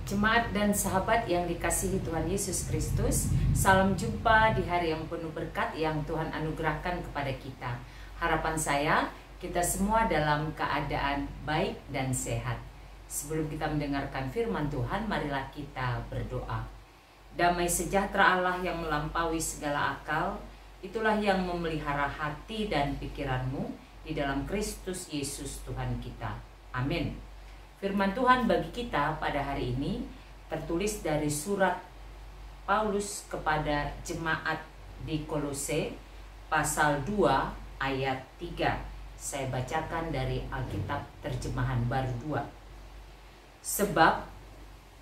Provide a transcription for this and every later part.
Jemaat dan sahabat yang dikasihi Tuhan Yesus Kristus, salam jumpa di hari yang penuh berkat yang Tuhan anugerahkan kepada kita. Harapan saya, kita semua dalam keadaan baik dan sehat. Sebelum kita mendengarkan firman Tuhan, marilah kita berdoa. Damai sejahtera Allah yang melampaui segala akal, itulah yang memelihara hati dan pikiranmu di dalam Kristus Yesus Tuhan kita. Amin. Firman Tuhan bagi kita pada hari ini tertulis dari surat Paulus kepada jemaat di Kolose pasal 2 ayat 3. Saya bacakan dari Alkitab terjemahan baru 2. Sebab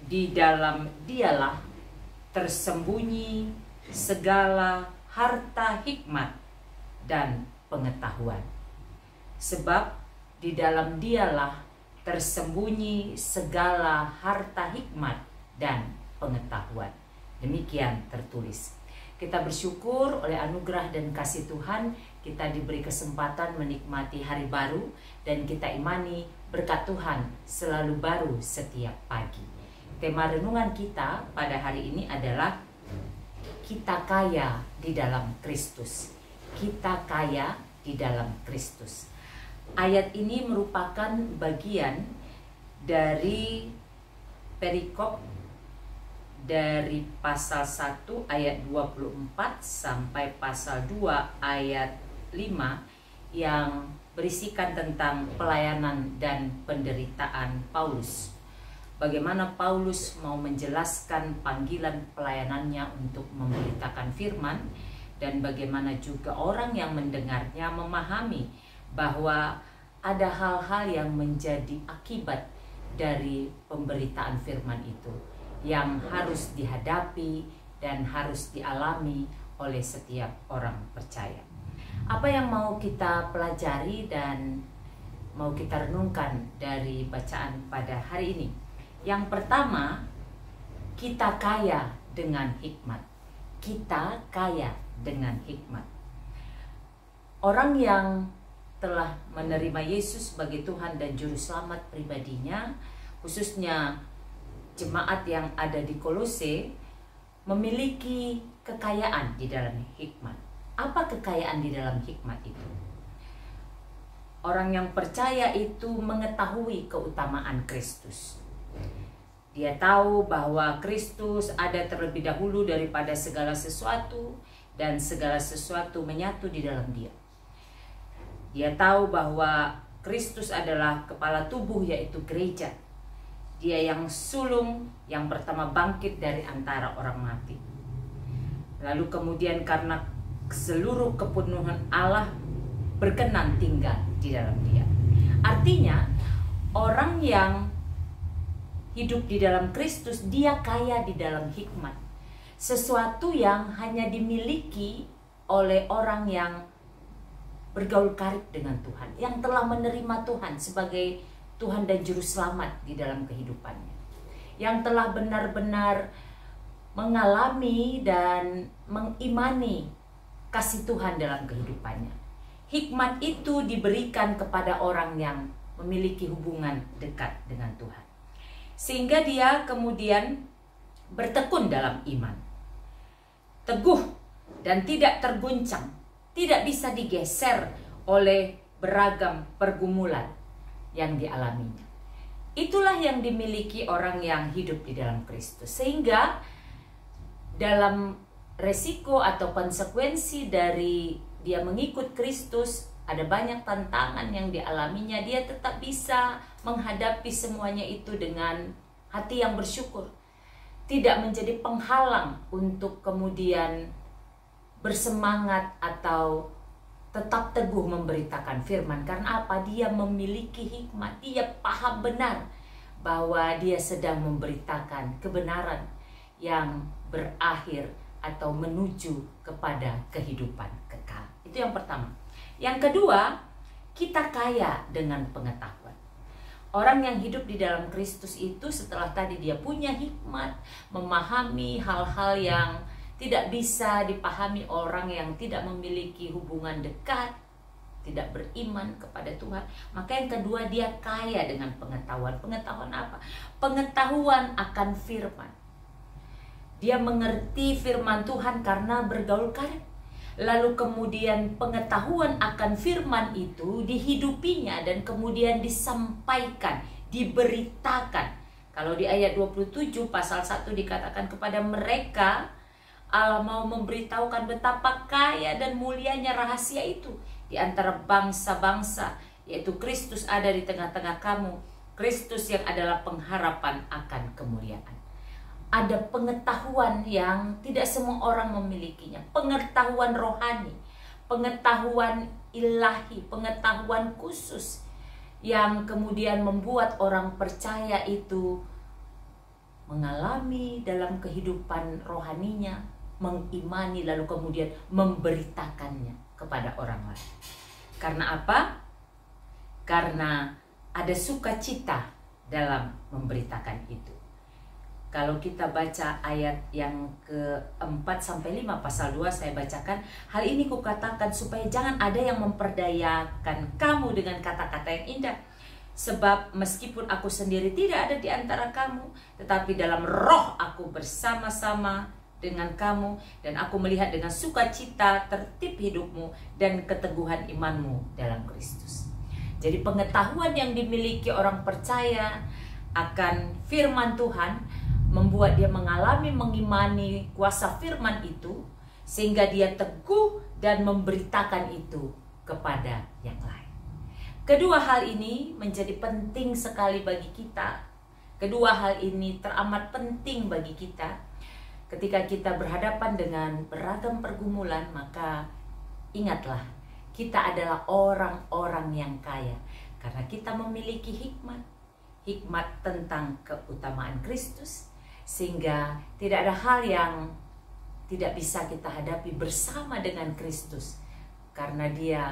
di dalam Dialah tersembunyi segala harta hikmat dan pengetahuan. Sebab di dalam Dialah tersembunyi segala harta hikmat dan pengetahuan. Demikian tertulis. Kita bersyukur oleh anugerah dan kasih Tuhan, kita diberi kesempatan menikmati hari baru, dan kita imani berkat Tuhan selalu baru setiap pagi. Tema renungan kita pada hari ini adalah kita kaya di dalam Kristus. Kita kaya di dalam Kristus. Ayat ini merupakan bagian dari perikop dari pasal 1 ayat 24 sampai pasal 2 ayat 5 yang berisikan tentang pelayanan dan penderitaan Paulus. Bagaimana Paulus mau menjelaskan panggilan pelayanannya untuk memberitakan firman, dan bagaimana juga orang yang mendengarnya memahami bahwa ada hal-hal yang menjadi akibat dari pemberitaan firman itu yang harus dihadapi dan harus dialami oleh setiap orang percaya. Apa yang mau kita pelajari dan mau kita renungkan dari bacaan pada hari ini? Yang pertama, kita kaya dengan hikmat. Kita kaya dengan hikmat. Orang yang telah menerima Yesus sebagai Tuhan dan Juru Selamat pribadinya, khususnya jemaat yang ada di Kolose, memiliki kekayaan di dalam hikmat. Apa kekayaan di dalam hikmat itu? Orang yang percaya itu mengetahui keutamaan Kristus. Dia tahu bahwa Kristus ada terlebih dahulu daripada segala sesuatu, dan segala sesuatu menyatu di dalam Dia. Dia tahu bahwa Kristus adalah kepala tubuh, yaitu gereja. Dia yang sulung yang pertama bangkit dari antara orang mati. Lalu kemudian karena seluruh kepenuhan Allah berkenan tinggal di dalam Dia. Artinya orang yang hidup di dalam Kristus, dia kaya di dalam hikmat. Sesuatu yang hanya dimiliki oleh orang yang bergaul karib dengan Tuhan, yang telah menerima Tuhan sebagai Tuhan dan Juru Selamat di dalam kehidupannya, yang telah benar-benar mengalami dan mengimani kasih Tuhan dalam kehidupannya. Hikmat itu diberikan kepada orang yang memiliki hubungan dekat dengan Tuhan, sehingga dia kemudian bertekun dalam iman, teguh dan tidak terguncang, tidak bisa digeser oleh beragam pergumulan yang dialaminya. Itulah yang dimiliki orang yang hidup di dalam Kristus, sehingga dalam resiko atau konsekuensi dari dia mengikut Kristus, ada banyak tantangan yang dialaminya, dia tetap bisa menghadapi semuanya itu dengan hati yang bersyukur, tidak menjadi penghalang untuk kemudian bersemangat atau tetap teguh memberitakan firman. Karena apa? Dia memiliki hikmat, dia paham benar bahwa dia sedang memberitakan kebenaran yang berakhir atau menuju kepada kehidupan kekal. Itu yang pertama. Yang kedua, kita kaya dengan pengetahuan. Orang yang hidup di dalam Kristus itu setelah tadi dia punya hikmat, memahami hal-hal yang tidak bisa dipahami orang yang tidak memiliki hubungan dekat, tidak beriman kepada Tuhan. Maka yang kedua, dia kaya dengan pengetahuan. Pengetahuan apa? Pengetahuan akan firman. Dia mengerti firman Tuhan karena bergaul karib. Lalu kemudian pengetahuan akan firman itu dihidupinya dan kemudian disampaikan, diberitakan. Kalau di ayat 27 pasal 1 dikatakan kepada mereka, Allah mau memberitahukan betapa kaya dan mulianya rahasia itu di antara bangsa-bangsa, yaitu Kristus ada di tengah-tengah kamu. Kristus yang adalah pengharapan akan kemuliaan. Ada pengetahuan yang tidak semua orang memilikinya. Pengetahuan rohani, pengetahuan ilahi, pengetahuan khusus yang kemudian membuat orang percaya itu mengalami dalam kehidupan rohaninya, mengimani lalu kemudian memberitakannya kepada orang lain. Karena apa? Karena ada sukacita dalam memberitakan itu. Kalau kita baca ayat yang ke-4 sampai 5 pasal 2, saya bacakan, hal ini kukatakan supaya jangan ada yang memperdayakan kamu dengan kata-kata yang indah. Sebab meskipun aku sendiri tidak ada di antara kamu, tetapi dalam roh aku bersama-sama dengan kamu, dan aku melihat dengan sukacita tertib hidupmu dan keteguhan imanmu dalam Kristus. Jadi pengetahuan yang dimiliki orang percaya akan firman Tuhan membuat dia mengalami, mengimani kuasa firman itu, sehingga dia teguh dan memberitakan itu kepada yang lain. Kedua hal ini menjadi penting sekali bagi kita. Kedua hal ini teramat penting bagi kita. Ketika kita berhadapan dengan beragam pergumulan, maka ingatlah, kita adalah orang-orang yang kaya. Karena kita memiliki hikmat. Hikmat tentang keutamaan Kristus. Sehingga tidak ada hal yang tidak bisa kita hadapi bersama dengan Kristus. Karena dia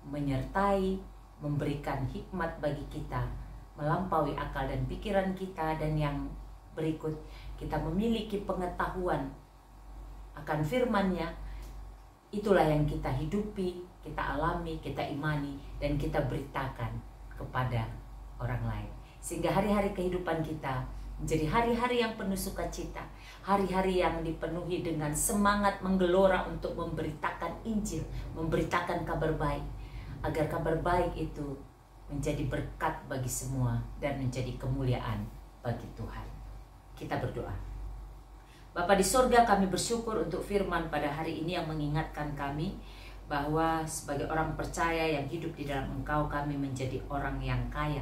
menyertai, memberikan hikmat bagi kita, melampaui akal dan pikiran kita. Dan yang berikut, kita memiliki pengetahuan akan firman-Nya. Itulah yang kita hidupi, kita alami, kita imani, dan kita beritakan kepada orang lain. Sehingga hari-hari kehidupan kita menjadi hari-hari yang penuh sukacita, hari-hari yang dipenuhi dengan semangat menggelora untuk memberitakan Injil, memberitakan kabar baik, agar kabar baik itu menjadi berkat bagi semua dan menjadi kemuliaan bagi Tuhan. Kita berdoa. Bapa di sorga, kami bersyukur untuk firman pada hari ini yang mengingatkan kami bahwa sebagai orang percaya yang hidup di dalam Engkau, kami menjadi orang yang kaya.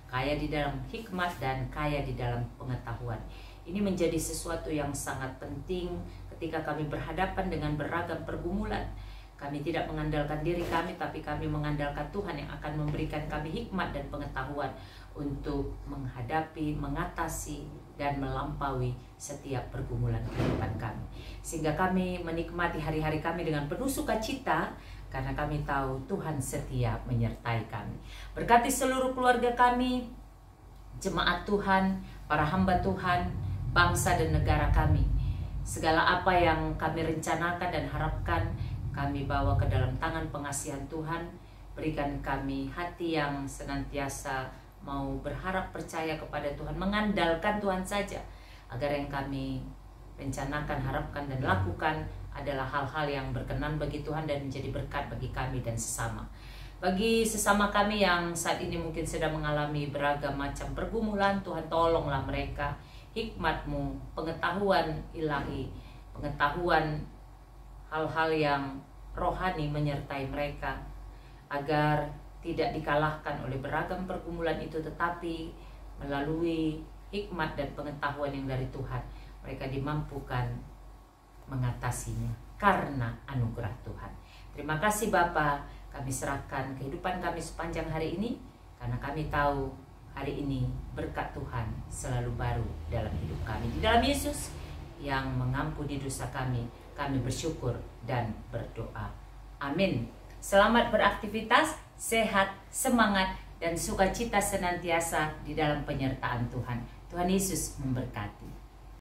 Kaya di dalam hikmat dan kaya di dalam pengetahuan. Ini menjadi sesuatu yang sangat penting ketika kami berhadapan dengan beragam pergumulan. Kami tidak mengandalkan diri kami, tapi kami mengandalkan Tuhan yang akan memberikan kami hikmat dan pengetahuan untuk menghadapi, mengatasi, dan melampaui setiap pergumulan kehidupan kami. Sehingga kami menikmati hari-hari kami dengan penuh sukacita, karena kami tahu Tuhan setia menyertai kami. Berkati seluruh keluarga kami, jemaat Tuhan, para hamba Tuhan, bangsa dan negara kami. Segala apa yang kami rencanakan dan harapkan, kami bawa ke dalam tangan pengasihan Tuhan. Berikan kami hati yang senantiasa mau berharap percaya kepada Tuhan, mengandalkan Tuhan saja, agar yang kami rencanakan, harapkan, dan lakukan adalah hal-hal yang berkenan bagi Tuhan dan menjadi berkat bagi kami dan sesama. Bagi sesama kami yang saat ini mungkin sedang mengalami beragam macam pergumulan, Tuhan tolonglah mereka. Hikmat-Mu, pengetahuan ilahi, pengetahuan hal-hal yang rohani menyertai mereka, agar tidak dikalahkan oleh beragam pergumulan itu, tetapi melalui hikmat dan pengetahuan yang dari Tuhan, mereka dimampukan mengatasinya karena anugerah Tuhan. Terima kasih Bapa, kami serahkan kehidupan kami sepanjang hari ini, karena kami tahu hari ini berkat Tuhan selalu baru dalam hidup kami. Di dalam Yesus yang mengampuni dosa kami bersyukur dan berdoa. Amin. Selamat beraktivitas, sehat, semangat, dan sukacita senantiasa di dalam penyertaan Tuhan. Tuhan Yesus memberkati.